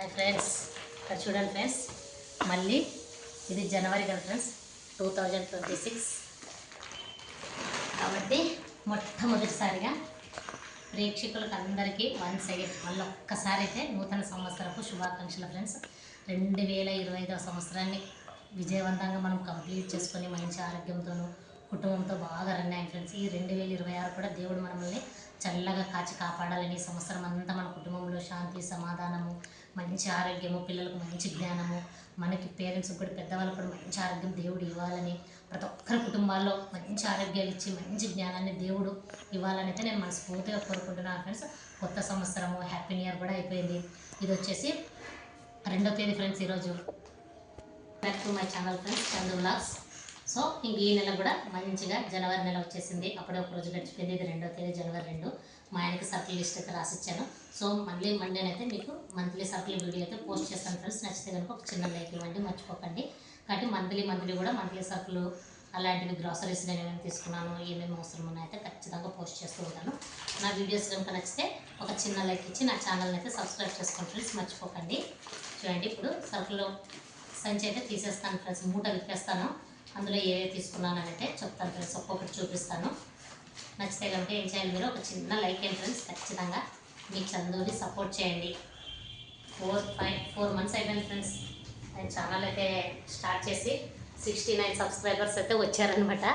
Hi friends, ఇక్కడ చూడండి friends, మళ్ళీ ఇది జనవరి కదా ఫ్రెండ్స్ 2026. కాబట్టి మొట్టమొదటిసారిగా ప్రేక్షకులకు అందరికీ వన్స్ అగైన్ మళ్ళీ ఒక్కసారి అయితే నూతన సంవత్సరపు శుభాకాంక్షలు ఫ్రెండ్స్. 2025వ సంవత్సరాన్ని విజయవంతంగా మనం కంప్లీట్ చేసుకొని మంచి ఆరోగ్యంతోనూ కుటుంబంతో బాగా రన్ అయ్యాం ఫ్రెండ్స్. ఈ 2026 కూడా దేవుడు మనల్ని చల్లగా కాచి కాపాడాలని, సంవత్సరం అంతా మన కుటుంబంలో శాంతి సమాధానము, మంచి ఆరోగ్యము, పిల్లలకు మంచి జ్ఞానము, మనకి పేరెంట్స్కి కూడా పెద్దవాళ్ళకు కూడా మంచి ఆరోగ్యం దేవుడు ఇవ్వాలని, ప్రతి ఒక్కరి కుటుంబాల్లో మంచి ఆరోగ్యాలు ఇచ్చి మంచి జ్ఞానాన్ని దేవుడు ఇవ్వాలని అయితే నేను మనస్ఫూర్తిగా కోరుకుంటున్నాను ఫ్రెండ్స్. కొత్త సంవత్సరము, హ్యాపీ న్యూ ఇయర్ కూడా అయిపోయింది. ఇది వచ్చేసి 2వ తేదీ ఫ్రెండ్స్. ఈరోజు back to my channel friends, Chandu vlogs. So ఇంక ఈ నెల కూడా మంచిగా జనవరి నెల వచ్చేసింది. అప్పుడే ఒక రోజు గడిచిపోయింది. ఇది 2వ తేదీ జనవరి 2. మా ఆయనకి సర్కిల్ లిస్ట్ అయితే రాసిచ్చాను. సో మళ్ళీ మండేనైతే మీకు మంత్లీ సర్కిల్ వీడియో అయితే పోస్ట్ చేస్తాను ఫ్రెండ్స్. నచ్చితే కనుక ఒక చిన్న లైక్ ఇవ్వండి, మర్చిపోకండి. కాబట్టి మంత్లీ కూడా మంత్లీ సర్కిల్ అలాంటివి గ్రాసరీస్ నేను ఏమేమి తీసుకున్నాను, ఏమేమి అవసరం ఉన్నాయో అయితే ఖచ్చితంగా పోస్ట్ చేస్తూ ఉంటాను. నా వీడియోస్ కనుక నచ్చితే ఒక చిన్న లైక్ ఇచ్చి నా ఛానల్ని అయితే సబ్స్క్రైబ్ చేసుకోండి ఫ్రెండ్స్, మర్చిపోకండి. చూడండి, ఇప్పుడు సర్కిల్లో సంచి అయితే తీసేస్తాను ఫ్రెండ్స్, మూట విప్పేస్తాను. అందులో ఏవే తీసుకున్నాను అని అయితే చెప్తాను ఫ్రెండ్స్, ఒక్కొక్కటి చూపిస్తాను. నచ్చితే కనుక ఏం చేయాలి, మీరు ఒక చిన్న లైక్ ఏంటి ఫ్రెండ్స్, ఖచ్చితంగా మీ చందుని సపోర్ట్ చేయండి. 4 months అయిపోయింది ఫ్రెండ్స్ నేను ఛానల్ అయితే స్టార్ట్ చేసి. 69 సబ్స్క్రైబర్స్ అయితే వచ్చారనమాట.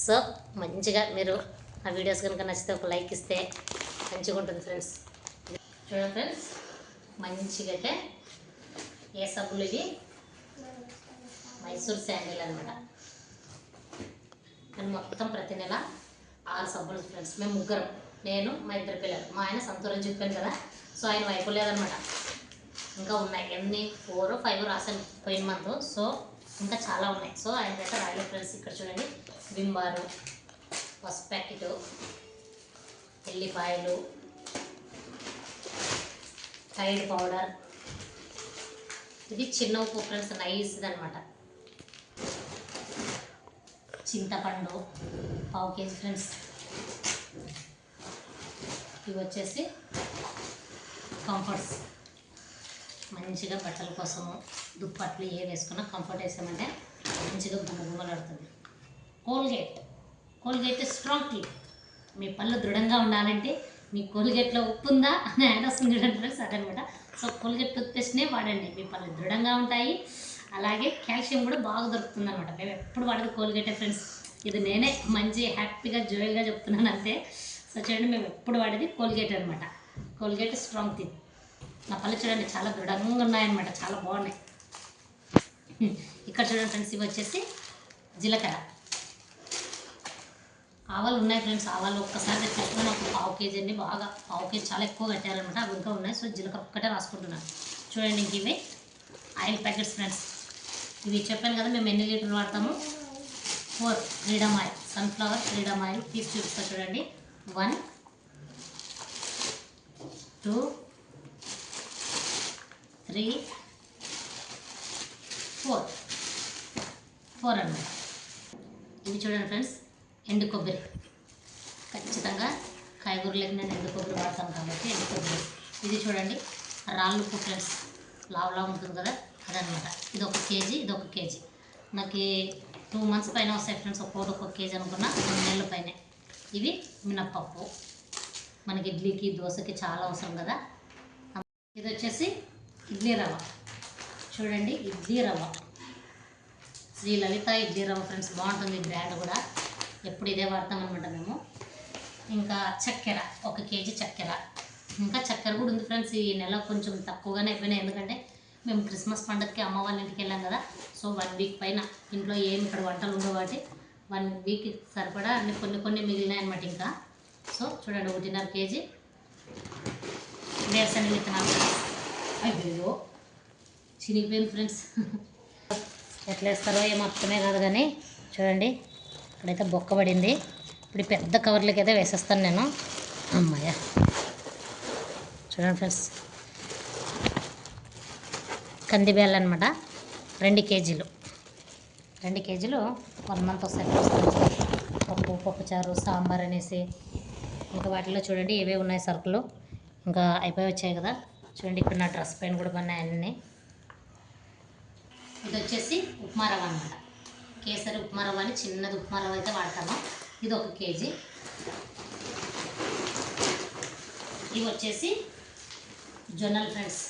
సో మంచిగా మీరు ఆ వీడియోస్ కనుక నచ్చితే ఒక లైక్ ఇస్తే మంచిగా ఉంటుంది ఫ్రెండ్స్. చూడండి ఫ్రెండ్స్, మంచిగా అయితే ఏ సబ్బులు ఇవి మైసూర్ శాండిల్ అనమాట. నేను మొత్తం ప్రతి నెల 6 సబ్బులు ఫ్రెండ్స్. మేము ముగ్గురం, నేను మా 2 పిల్లలు. మా ఆయన సంతూరం చెప్పాను కదా, సో ఆయన వైపు లేదనమాట. ఇంకా ఉన్నాయి, ఎన్ని 4 or 5 రాసాను పోయిన మంత్. సో ఇంకా చాలా ఉన్నాయి. సో ఆయనకైతే రాయలేదు ఫ్రెండ్స్. ఇక్కడ చూడండి, వింబారు, పసుపు ప్యాకెట్, ఎల్లిపాయలు, టైడ్ పౌడర్, ఇది చిన్న ఉప్పు ఫ్రెండ్స్, నైస్ది అనమాట. చింతపండు 1/2 kg ఫ్రెండ్స్. ఇవి వచ్చేసి కంఫర్ట్స్, మంచిగా బట్టల కోసము దుప్పట్లు ఏ వేసుకున్నా కంఫర్ట్ వేసామంటే మంచిగా గుమ్మగుమ్మలాడుతుంది. Colgate strong teeth. మీ పళ్ళు దృఢంగా ఉండాలంటే మీ కోల్గేట్లో ఉప్పు ఉందా అని యాడ్ వస్తుంది చూడండి ఫ్రెండ్స్, అదనమాట. సో కోల్గేట్ టూత్పేస్ట్నే వాడండి, మీ పళ్ళు దృఢంగా ఉంటాయి. అలాగే కాల్షియం కూడా బాగా దొరుకుతుంది అనమాట. మేము ఎప్పుడు వాడేది కోల్గేటే ఫ్రెండ్స్. ఇది నేనే మంచి హ్యాపీగా జోయల్గా చెప్తున్నాను అంతే. సో చూడండి, మేము ఎప్పుడు వాడేది కోల్గేట్ అనమాట. Colgate strong teeth. నా పళ్ళు చూడండి చాలా దృఢంగా ఉన్నాయన్నమాట, చాలా బాగున్నాయి. ఇక్కడ చూడండి ఫ్రెండ్స్, ఇవి వచ్చేసి జీలకర్ర. ఆవాలు ఉన్నాయి ఫ్రెండ్స్. ఆవాలు ఒక్కసారి తెచ్చుకుని ఒక 1/2 kg అండి, బాగా 1/2 kg చాలా ఎక్కువ కట్టారనమాట. అవి ఇంకా ఉన్నాయి. సో జీలకర్ర ఒక్కటే రాసుకుంటున్నాను. చూడండి, ఇంక ఇవి ఆయిల్ ప్యాకెట్స్ ఫ్రెండ్స్. ఇవి చెప్పాను కదా మేము ఎన్ని లీటర్లు వాడతాము. 4 freedom oil, sunflower freedom oil తీసి చూపిస్తా చూడండి. 1 2 3 4 అన్నమాట. ఇవి చూడండి ఫ్రెండ్స్, ఎండు కొబ్బరి. ఖచ్చితంగా కాయగూరలకు నేను ఎండు కొబ్బరి వాడతాను కాబట్టి ఎండు కొబ్బరి. ఇది చూడండి, రాళ్ళు ఉప్పు ఫ్రెండ్స్, లావులా ఉంటుంది కదా అదనమాట. ఇది 1 kg, ఇది 1 kg. నాకు 2 months పైన వస్తాయి ఫ్రెండ్స్. ఒక్కొక్క kg అనుకున్నా 2 నెలల పైనే. ఇవి మినప్పప్పు, మనకి ఇడ్లీకి దోశకి చాలా అవసరం కదా. ఇది వచ్చేసి ఇడ్లీ రవ్వ. చూడండి, ఇడ్లీ రవ్వ, శ్రీ లలిత ఇడ్లీ రవ్వ ఫ్రెండ్స్. బాగుంటుంది బ్రాండ్ కూడా, ఎప్పుడు ఇదే వాడతాం అనమాట మేము. ఇంకా చక్కెర, 1 kg చక్కెర. ఇంకా చక్కెర కూడా ఉంది ఫ్రెండ్స్. ఈ నెల కొంచెం తక్కువగానే అయిపోయినాయి, ఎందుకంటే మేము క్రిస్మస్ పండుగకి అమ్మ వాళ్ళ ఇంటికి వెళ్ళాం కదా. సో 1 week పైన ఇంట్లో ఏమి ఇక్కడ వంటలు ఉండవు కాబట్టి 1 week సరిపడా అన్ని కొన్ని మిగిలినాయి అనమాట ఇంకా. సో చూడండి, 1.5 kg వేరుశనగ విత్తనాలు. అయ్యో చినిగిపోయింది ఫ్రెండ్స్. ఎట్లా వేస్తారో ఏమో అర్థమే కాదు కానీ చూడండి, ఇక్కడైతే బొక్క పడింది. ఇప్పుడు పెద్ద కవర్లకి అయితే వేసేస్తాను నేను. అమ్మాయ చూడండి ఫ్రెండ్స్, కందిబేళ్ళు అనమాట. 2 kg 1 month వస్తాయి. పప్పుచారు, సాంబార్ అనేసి. ఇంకా వాటిలో చూడండి ఏవే ఉన్నాయి సరుకులు. ఇంకా అయిపోయి వచ్చాయి కదా. చూడండి ఇక్కడ నా డ్రెస్ పైన కూడా పన్నాయి అన్నీ. ఇది వచ్చేసి ఉప్మా రవ్వ అనమాట. కేసరి ఉప్మా రవ్వ అని చిన్నది ఉప్మా రవ్వ అయితే వాడతాము. ఇది 1 కేజీ. ఇవి వచ్చేసి జొన్నలు ఫ్రెండ్స్,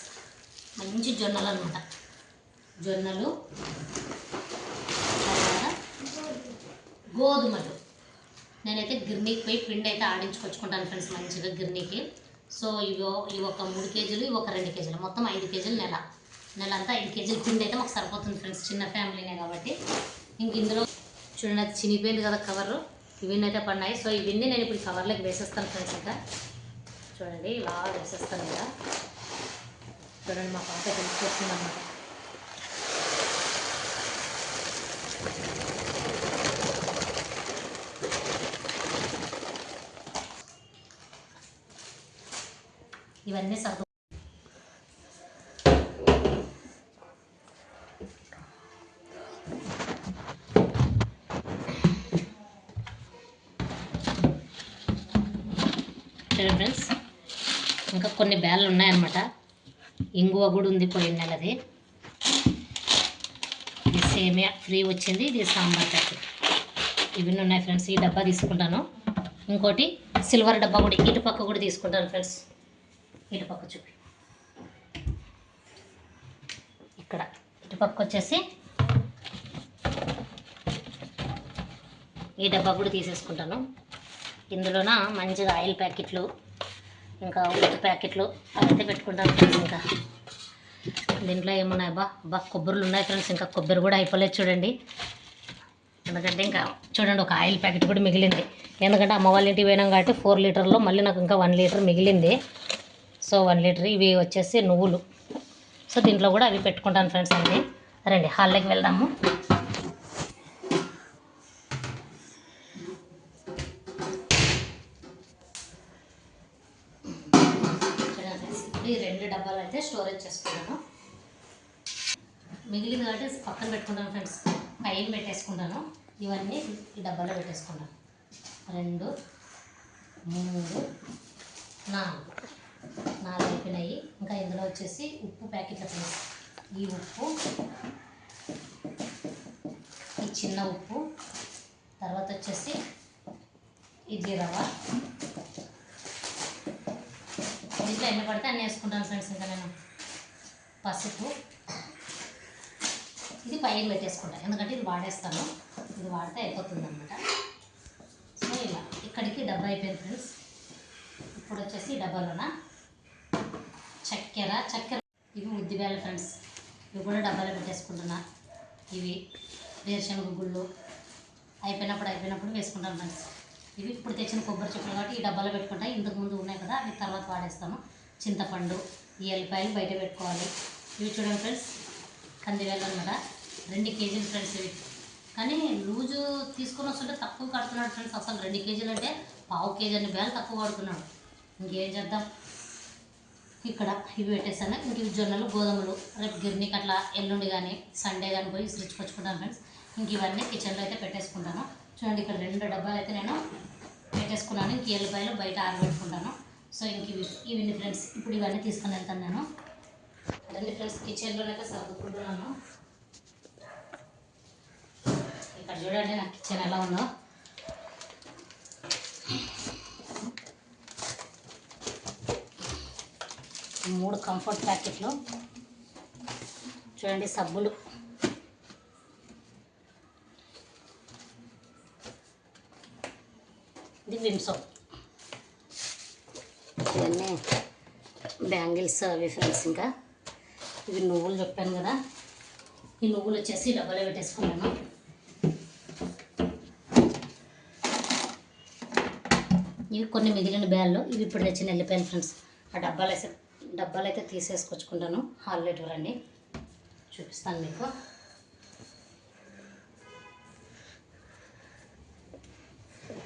మంచి జొన్నలు అనమాట. జొన్నలు, తర్వాత గోధుమలు. నేనైతే గిర్నీకి పోయి పిండి అయితే ఆడించుకొచ్చుకుంటాను ఫ్రెండ్స్ మంచిగా గిర్నీకి. సో ఇవి ఒక 3 కేజీలు, ఇవి ఒక 2 కేజీలు, మొత్తం 5 కేజీలు. నెల అంతా 5 కేజీలు పిండి అయితే మాకు సరిపోతుంది ఫ్రెండ్స్, చిన్న ఫ్యామిలీనే కాబట్టి. ఇంక ఇందులో చూడండి అది చినిపోయింది కదా కవరు, ఇవన్నీ అయితే పడినాయి. సో ఇవన్నీ నేను ఇప్పుడు కవర్లోకి వేసేస్తాను ఫ్రెండ్స్. ఇంకా చూడండి ఇలా వేసేస్తాను కదా. చూడండి మా పాప తెలిసిపోతుంది అన్నమాట. ఇవన్నీ సర్దు ఫ్రెండ్స్. ఇంకా కొన్ని బ్యాళ్ళు ఉన్నాయన్నమాట. ఇంగువ కూడా ఉంది పోయిన నెలది. ఇది సేమియా ఫ్రీ వచ్చింది, ఇది సాంబార్ ప్యాకెట్. ఇవన్నీ ఉన్నాయి ఫ్రెండ్స్. ఈ డబ్బా తీసుకుంటాను. ఇంకోటి సిల్వర్ డబ్బా కూడా ఇటు పక్క కూడా తీసుకుంటాను ఫ్రెండ్స్. ఇటు పక్క చూపి, ఇక్కడ ఇటు పక్క వచ్చేసి ఈ డబ్బా కూడా తీసేసుకుంటాను. ఇందులోన మంచిగా ఆయిల్ ప్యాకెట్లు, ఇంకా ఉప్పు ప్యాకెట్లు అయితే పెట్టుకుంటాను ఫ్రెండ్స్. ఇంకా దీంట్లో ఏమున్నాయి బా కొబ్బరిలు ఉన్నాయి ఫ్రెండ్స్. ఇంకా కొబ్బరి కూడా అయిపోలేదు చూడండి. ఎందుకంటే ఇంకా చూడండి ఒక ఆయిల్ ప్యాకెట్ కూడా మిగిలింది. ఎందుకంటే అమ్మ వాళ్ళ ఇంటికి పోయినాం కాబట్టి 4 లీటర్లో మళ్ళీ నాకు ఇంకా 1 లీటర్ మిగిలింది. So 1 litre. ఇవి వచ్చేసి నువ్వులు. సో దీంట్లో కూడా అవి పెట్టుకుంటాను ఫ్రెండ్స్ అన్నీ. రండి హాల్లోకి వెళ్దాము. ఈ 2 డబ్బాలు అయితే స్టోరేజ్ చేసుకుంటాను. మిగిలింది కాబట్టి పక్కన పెట్టుకుంటాను ఫ్రెండ్స్. పైన పెట్టేసుకుంటాను. ఇవన్నీ ఈ డబ్బాలో పెట్టేసుకుంటాను. 2, 3, 4 అయిపోయినాయి. ఇంకా ఇందులో వచ్చేసి ఉప్పు ప్యాకెట్ల ఫ్రెండ్స్. ఈ ఉప్పు, ఈ చిన్న ఉప్పు, తర్వాత వచ్చేసి ఈ జీరవ. దీంట్లో ఎన్ని పడితే అన్నీ వేసుకుంటాను ఫ్రెండ్స్. ఇంకా నేను పసుపు, ఇది పైన పెట్టేసుకుంటాను ఎందుకంటే ఇది వాడేస్తాను. ఇది వాడితే అయిపోతుంది అనమాట. సో ఇలా ఇక్కడికి డబ్బా అయిపోయింది ఫ్రెండ్స్. ఇప్పుడు వచ్చేసి డబ్బాలోన చక్కెర, ఇవి ఉద్దిబేళ ఫ్రెండ్స్. ఇవి కూడా డబ్బాలో పెట్టేసుకుంటున్నా. ఇవి వేరుశనగ గుళ్ళు అయిపోయినప్పుడు వేసుకుంటాను ఫ్రెండ్స్. ఇవి ఇప్పుడు తెచ్చిన కొబ్బరి చెప్పులు కాబట్టి ఈ డబ్బాలో పెట్టుకుంటాయి. ఇంతకుముందు ఉన్నాయి కదా అవి తర్వాత వాడేస్తాను. చింతపండు, ఈ ఎల్లిపాయలు బయట పెట్టుకోవాలి. ఇవి చూడండి ఫ్రెండ్స్ కందివేలు అనమాట. 2 కేజీలు ఫ్రెండ్స్ ఇవి. కానీ లూజు తీసుకొని వస్తుంటే తక్కువ కడుతున్నాడు ఫ్రెండ్స్. అసలు 2 కేజీలు అంటే 1/2 కేజీ అన్ని బేలు తక్కువ వాడుతున్నాడు. ఇంకేం చేద్దాం. ఇక్కడ ఇవి పెట్టేస్తాను. ఇంక ఇవి జొన్నలు, గోధుమలు రేపు గిర్నీకి అట్లా ఎల్లుండి కానీ సండే కానీ పోయి ఇసురిచ్చుకొచ్చుకుంటాను ఫ్రెండ్స్. ఇంక ఇవన్నీ కిచెన్లో అయితే పెట్టేసుకుంటాను. చూడండి ఇక్కడ 2 డబ్బాలు అయితే నేను పెట్టేసుకున్నాను. ఇంక ఎల్లిపాయలు బయట ఆరబెట్టుకుంటాను. సో ఇంక ఇవన్నీ ఫ్రెండ్స్. ఇప్పుడు ఇవన్నీ తీసుకొని వెళ్తాను నేను. అదండి ఫ్రెండ్స్ కిచెన్లోనైతే సర్దుకుంటున్నాను. ఇక్కడ చూడండి నా కిచెన్ ఎలా ఉందో. మూడు కంఫర్ట్ ప్యాకెట్లు చూడండి. సబ్బులు, ఇది విమ్ సోప్, ఇవన్నీ బ్యాంగిల్స్ అవి ఫ్రెండ్స్. ఇంకా ఇవి నువ్వులు చెప్పాను కదా, ఈ నువ్వులు వచ్చేసి డబ్బాలో పెట్టేసుకున్నాను. ఇవి కొన్ని మిగిలిన బ్యాళ్ళు, ఇవి ఇప్పుడు తెచ్చిన వెళ్ళిపోయాను ఫ్రెండ్స్. ఆ డబ్బాలు అయితే తీసేసుకొచ్చుకుంటాను. హాల్లో రండి చూపిస్తాను మీకు.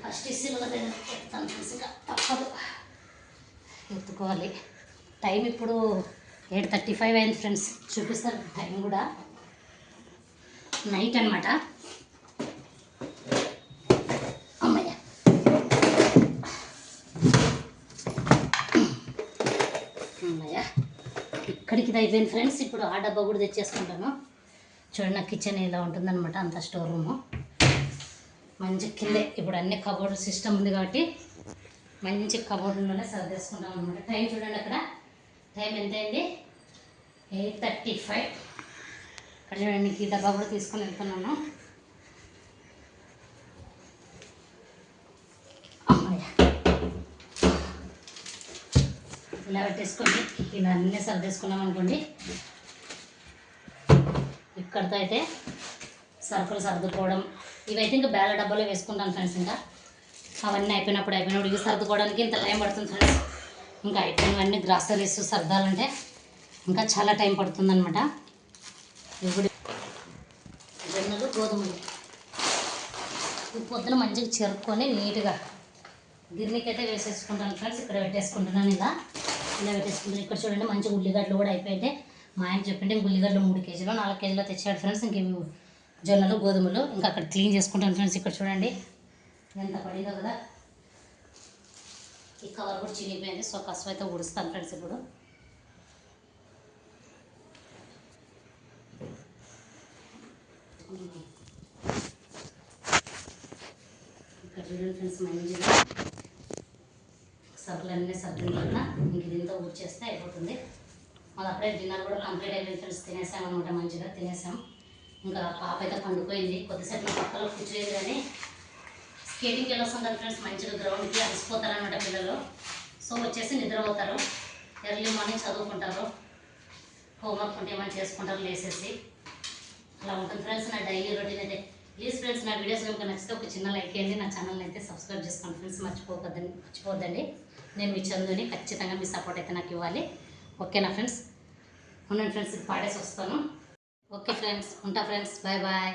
ఫస్ట్ సిల్వర్ ఎత్తాను ఫ్రెండ్స్, ఇంకా తప్పదు ఎత్తుకోవాలి. టైం ఇప్పుడు 8:35 అయింది ఫ్రెండ్స్. చూపిస్తాను టైం కూడా, నైట్ అనమాట. అమ్మయ్య అమ్మయ్య ఇది అయిపోయింది ఫ్రెండ్స్. ఇప్పుడు ఆ డబ్బా కూడా తెచ్చేసుకుంటాను. చూడండి నా కిచెన్ ఇలా ఉంటుందన్నమాట, అంత స్టోర్ రూము మంచి కిందే. ఇప్పుడు అన్ని కబోర్డ్ సిస్టమ్ ఉంది కాబట్టి మంచి కబోర్డులోనే సర్దేసుకుంటాం అనమాట. టైం చూడండి, అక్కడ టైం ఎంత అయింది, 8:35. అక్కడ చూడండి, ఈ డబ్బా కూడా తీసుకొని వెళ్తున్నాను. ఇలా పెట్టేసుకొని ఇలా అన్నీ సర్దేసుకున్నాం అనుకోండి. ఇక్కడితో అయితే సరుకులు సర్దుకోవడం ఇవైతే ఇంకా బేల డబ్బాలో వేసుకుంటాను ఫ్రెండ్స్. ఇంకా అవన్నీ అయిపోయినప్పుడు ఇవి సర్దుకోవడానికి ఇంత టైం పడుతుంది ఫ్రెండ్స్. ఇంకా అయిపోయినవన్నీ గ్రాసరీస్ సర్దాలంటే ఇంకా చాలా టైం పడుతుందన్నమాట. ఇప్పుడు జొన్నలు గోధుమలు పొద్దున మంచిగా చెరుక్కొని నీట్గా గిన్నెకి అయితే వేసేసుకుంటాను ఫ్రెండ్స్. ఇక్కడ పెట్టేసుకుంటున్నాను, ఇలా పెట్టేసుకుంటాను. ఇక్కడ చూడండి మంచి ఉల్లిగడ్డలు కూడా అయిపోయింటే మా ఆయన చెప్పింటే ఉల్లిగడ్డలు 3 కేజీలు 4 కేజీలు తెచ్చాడు ఫ్రెండ్స్. ఇంక జొన్నలు గోధుమలు ఇంకా అక్కడ క్లీన్ చేసుకుంటాను ఫ్రెండ్స్. ఇక్కడ చూడండి ఎంత పడిందో కదా. ఈ కవర్ కూడా చినిగిపోయింది, సో కష్టం అయితే ఉడుస్తాను ఫ్రెండ్స్. ఇప్పుడు ఇక్కడ చూడండి ఫ్రెండ్స్, మంచిగా సరుకులన్నీ సర్దిన వల్ల ఇంక దీంతో ఊడ్చేస్తే అయిపోతుంది. మాది అప్పుడే డిన్నర్ కూడా కంప్లీట్ అయిపోయింది ఫ్రెండ్స్. తినేసామన్నమాట, మంచిగా తినేసాం. ఇంకా పాప అయితే పండుకోయింది, కొద్దిసేపు నా పక్కలో కూర్చోలేదు. కానీ స్కేటింగ్కి వెళ్ళొస్తాం కదా ఫ్రెండ్స్, మంచిగా గ్రౌండ్కి అలసిపోతారనమాట పిల్లలు. సో వచ్చేసి నిద్రపోతారు, ఎర్లీ మార్నింగ్ చదువుకుంటారు, హోంవర్క్ ఉంటే ఏమైనా చేసుకుంటారు లేసేసి. అలా ఉంటుంది ఫ్రెండ్స్ నా డైలీ రొటీన్ అయితే. ప్లీజ్ ఫ్రెండ్స్ నా వీడియోస్ కనుక నచ్చితే ఒక చిన్న లైక్ చేయండి, నా ఛానల్ని అయితే సబ్స్క్రైబ్ చేసుకోండి ఫ్రెండ్స్. మర్చిపోవద్దండి. నేను మీ చదువుని ఖచ్చితంగా మీ సపోర్ట్ అయితే నాకు ఇవ్వాలి. ఓకేనా ఫ్రెండ్స్? ఉండండి ఫ్రెండ్స్, ఇది పాడేసి వస్తాను. ఓకే ఫ్రెండ్స్, ఉంటా ఫ్రెండ్స్, బాయ్ బాయ్.